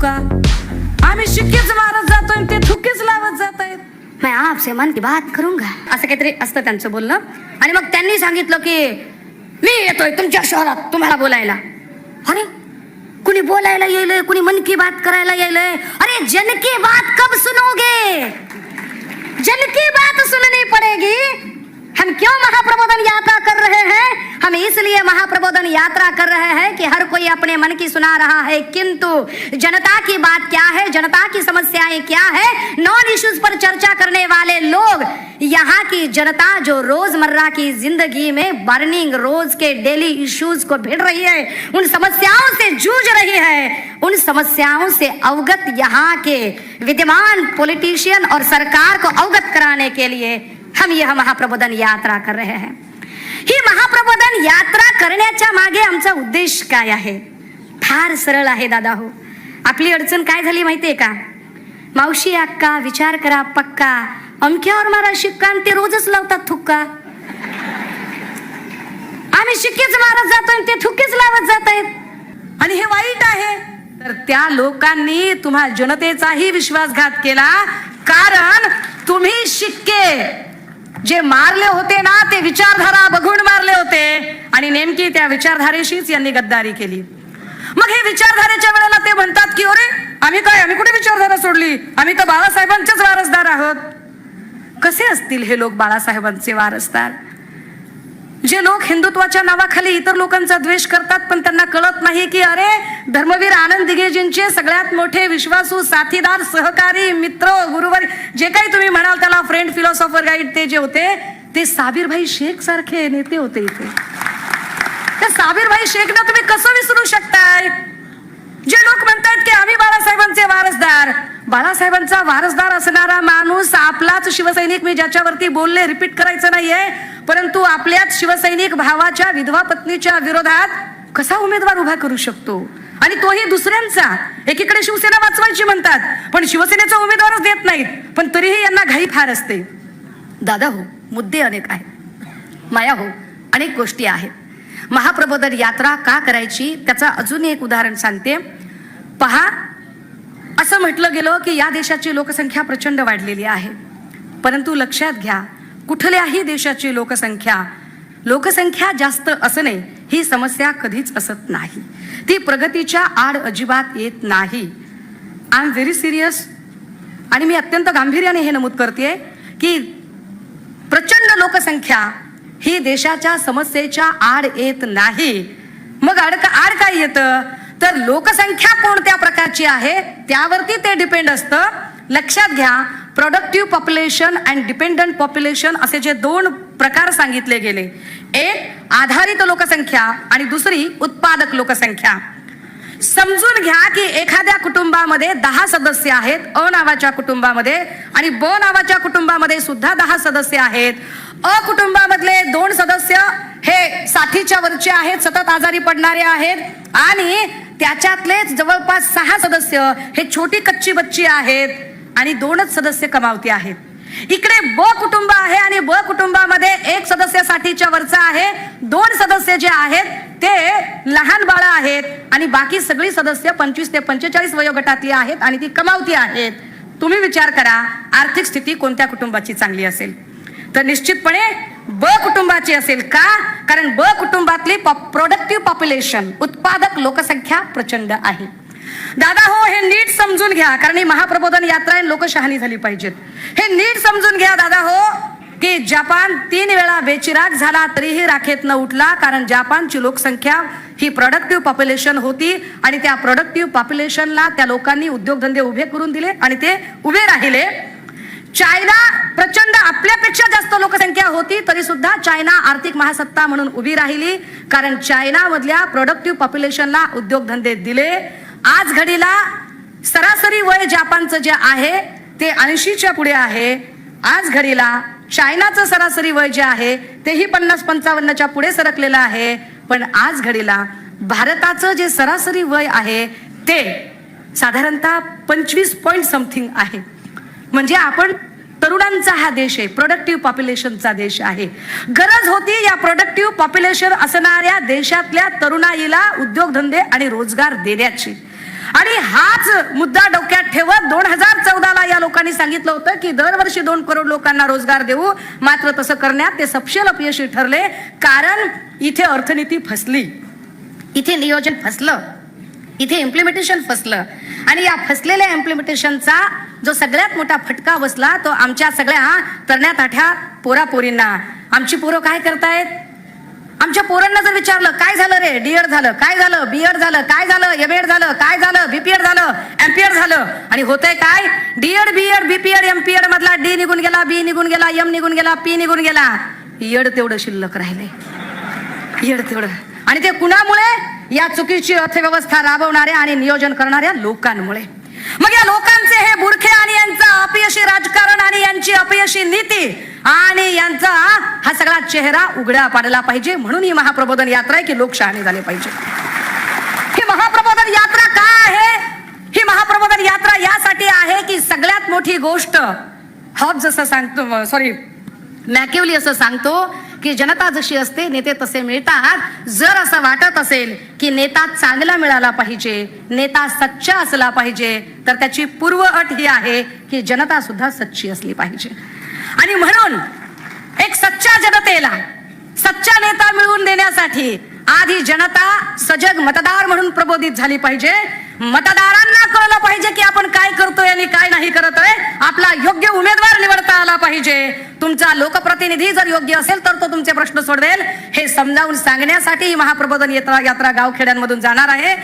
थुक्का, आम्ही शिक्केच मारत जातोय ते थुक्केच लावत जात आहेत. मैं आपसे मन की बात करूंगा असं काहीतरी असतं त्यांचं बोलणं. आणि मग त्यांनी सांगितलं की मी येतोय तुमच्या शहरात तुम्हाला बोलायला. अरे कुणी बोलायला येईल, कुणी मन की बात करायला येईल. अरे जन की बात कब सुनोगे, जन की बात सुननी पड़ेगी. हम क्यों महाप्रबोधन यात्रा कर रहे हैं? हम इसलिए महाप्रबोधन यात्रा कर रहे हैं कि हर कोई अपने मन की सुना रहा है, किंतु जनता की बात क्या है, जनता की समस्याएं क्या है, नॉन इश्यूज पर चर्चा करने वाले लोग, यहाँ की जनता जो रोजमर्रा की जिंदगी में बर्निंग रोज के डेली इश्यूज को भिड़ रही है, उन समस्याओं से जूझ रही है, उन समस्याओं से अवगत यहाँ के विद्यमान पॉलिटिशियन और सरकार को अवगत कराने के लिए हम यह महाप्रबोधन यात्रा कर रहे हैं. ही महाप्रबोधन यात्रा करण्याच्या मागे आमचा उद्देश काय आहे? फार सरळ आहे दादा हो. आपली अडचण काय झाली माहितीये का? मावशी अक्का विचार करा पक्का, अमक्यावर मारा शिक्का आणि ते रोजच लावतात थुक्का. आम्ही शिक्केच मारत जातोय ते थुक्केच लावत जात आहेत. आणि हे वाईट आहे. तर त्या लोकांनी तुम्हा जनतेचाही विश्वासघात केला, कारण तुम्ही शिक्के जे मारले होते ना ते विचारधारा बघून मारले होते आणि नेमकी त्या विचारधारेशीच यांनी गद्दारी केली. मग हे विचारधारेच्या वेळेला ते म्हणतात की अरे आम्ही कुठे विचारधारा सोडली, आम्ही तर बाळासाहेबांचेच वारसदार आहोत. कसे असतील हे लोक बाळासाहेबांचे वारसदार? जे लोक हिंदुत्वाच्या नावाखाली इतर लोकांचा द्वेष करतात, पण त्यांना कळत नाही की अरे धर्मवीर आनंद दिघेजींचे सगळ्यात मोठे विश्वासू साथीदार, सहकारी, मित्र, गुरुवर जे काही तुम्ही म्हणाल त्याला, फ्रेंड, फिलॉसॉफर, गाईड, ते जे होते ते साबिरभाई शेख सारखे नेते होते इथे. त्या साबिरभाई शेखना तुम्ही कसं विसरू शकताय? जे लोक म्हणतात की आम्ही बाळासाहेबांचे वारसदार, बाळासाहेबांचा वारसदार असणारा माणूस आपलाच शिवसैनिक, मी ज्याच्यावरती बोलले रिपीट करायचं नाहीये, परंतु आपल्याच शिवसैनिक भावाच्या विधवा पत्नीच्या विरोधात कसा उमेदवार उभा करू शकतो? आणि तोही दुसऱ्यांचा. एकीकडे शिवसेना वाचवायची म्हणतात, पण शिवसेनेचा उमेदवारच देत नाहीत, पण तरीही यांना घाई फार असते. दादा हो, मुद्दे अनेक आहेत, माया हो, अनेक गोष्टी आहेत. महाप्रबोधन यात्रा का करायची त्याचा अजून एक उदाहरण सांगते. पहा, असं म्हटलं गेलं की या देशाची लोकसंख्या प्रचंड वाढलेली आहे, परंतु लक्षात घ्या कुठल्याही देशाची लोकसंख्या जास्त असणे ही समस्या कधीच असत नाही. ती प्रगतीच्या आड अजिबात येत नाही. I am very serious. आणि मी अत्यंत गांभीर्याने हे नमूद करते की प्रचंड लोकसंख्या ही देशाच्या समस्येच्या आड येत नाही. मग आड काय येतं? तर लोकसंख्या कोणत्या प्रकारची आहे त्यावरती ते डिपेंड असतं. लक्षात घ्या, productive population and dependent population असे जे दोन प्रकार सांगितले गेले, एक आधारित लोकसंख्या आणि दुसरी उत्पादक लोकसंख्या. समजून घ्या की एखाद्या कुटुंबामध्ये 10 सदस्य आहेत, अ नावाच्या कुटुंबामध्ये, आणि ब नावाच्या कुटुंबामध्ये सुद्धा 10 सदस्य आहेत. अ कुटुंबामधले 2 सदस्य हे 60च्या वरचे आहेत, सतत आजारी पडणारे आहेत, आणि त्याच्यातलेच जवळपास 6 सदस्य हे छोटी कच्ची बच्ची आहेत आणि 2च सदस्य कमावती आहेत. इकडे ब कुटुंब आहे आणि ब कुटुंबामध्ये 1 सदस्य 60च्या वरचा आहे, 2 सदस्य जे आहेत ते लहान बाळ आहेत आणि बाकी सगळी सदस्य 25 ते 45 वयोगटातली आहेत आणि ती कमावती आहेत. तुम्ही विचार करा आर्थिक स्थिती कोणत्या कुटुंबाची चांगली असेल? तर निश्चितपणे ब कुटुंबाची असेल. का? कारण ब कुटुंबातली प्रोडक्टिव्ह पॉप्युलेशन, उत्पादक लोकसंख्या प्रचंड आहे. दादा हो, हे नीट समजून घ्या, कारण ही महाप्रबोधन यात्रा लोकशहाणी झाली पाहिजेत. हे नीट समजून घ्या दादा हो की जपान 3 वेळा बेचिराग झाला तरीही राखेत न उठला, कारण जपानची लोकसंख्या ही प्रोडक्टिव्ह पॉप्युलेशन होती आणि त्या प्रोडक्टिव्ह पॉप्युलेशनला त्या लोकांनी उद्योगधंदे उभे करून दिले आणि ते उभे राहिले. चायना प्रचंड आपल्यापेक्षा जास्त लोकसंख्या होती तरी सुद्धा चायना आर्थिक महासत्ता म्हणून उभी राहिली, कारण चायना मधल्या प्रोडक्टिव्ह पॉप्युलेशनला उद्योगधंदे दिले. आज घडीला सरासरी वय जपानचं जे आहे ते 80च्या पुढे आहे. आज घडीला चायनाचं सरासरी वय जे आहे तेही 50-55च्या पुढे सरकलेलं आहे. पण आज घडीला भारताचं जे सरासरी वय आहे ते साधारणतः 25 पॉइंट समथिंग आहे. म्हणजे आपण तरुणांचा हा देश आहे, प्रोडक्टिव्ह पॉप्युलेशनचा देश आहे. गरज होती या प्रोडक्टिव्ह पॉप्युलेशन असणाऱ्या देशातल्या तरुणाईला उद्योगधंदे आणि रोजगार देण्याची. आणि हाच मुद्दा डोक्यात ठेवत 2014ला या लोकांनी सांगितलं होतं की दरवर्षी 2 करोड लोकांना रोजगार देऊ. मात्र तसं करण्यात ते सपशेल अपयशी ठरले, कारण इथे अर्थनीती फसली, इथे नियोजन फसलं, इथे इम्प्लिमेंटेशन फसलं. आणि या फसलेल्या इम्प्लिमेंटेशनचा जो सगळ्यात मोठा फटका बसला तो आमच्या सगळ्या तरण्या-ताठ्या पोरापोरींना. आमची पोरं काय करतायत? आमच्या पोरांना जर विचारलं काय झालं रे, डीएड झालं, काय झालं, बीएड झालं, काय झालं, एमएड झालं, काय झालं, बीपीएड झालं, एमपीएड झालं, आणि होतंय काय? डीएड, बीएड, बीपीएड, एमपीएड मधला डी निघून गेला, बी निघून गेला, एम निघून गेला, पी निघून गेला, एड तेवढं शिल्लक राहिले, एड तेवढं. आणि ते कुणामुळे? या चुकीची अर्थव्यवस्था राबवणाऱ्या आणि नियोजन करणाऱ्या लोकांमुळे. मग या लोकांचे हे बुरखे आणि यांचं अपयशी राजकारण आणि यांची अपयशी नीती आणि यांचा हा सगळा चेहरा उघडा पाडला पाहिजे. म्हणून ही महाप्रबोधन यात्रा आहे की लोक शहाणे झाले पाहिजे. ही महाप्रबोधन यात्रा का आहे? ही महाप्रबोधन यात्रा यासाठी आहे की सगळ्यात मोठी गोष्ट हॉब जसं सांगतो, सॉरी मॅकेवली असं सांगतो की जनता जशी असते नेते तसे मिळतात. जर असं वाटत असेल की नेता चांगला मिळाला पाहिजे, नेता सच्चा असला पाहिजे, तर त्याची पूर्व अट ही आहे की जनता सुद्धा सच्ची असली पाहिजे. आणि म्हणून एक सच्च्या जनतेला सच्चा नेता मिळवून देण्यासाठी आधी जनता सजग मतदार म्हणून प्रबोधित झाली पाहिजे. मतदारांना कळलं पाहिजे की आपण काय करतोय आणि काय नाही करतोय. आपला योग्य उमेदवार निवडता आला पाहिजे. तुमचा लोकप्रतिनिधी जर योग्य असेल तर तो तुमचे प्रश्न सोडवेल. हे समजावून सांगण्यासाठी महाप्रबोधन यात्रा गावखेड्यांमधून जाणार आहे.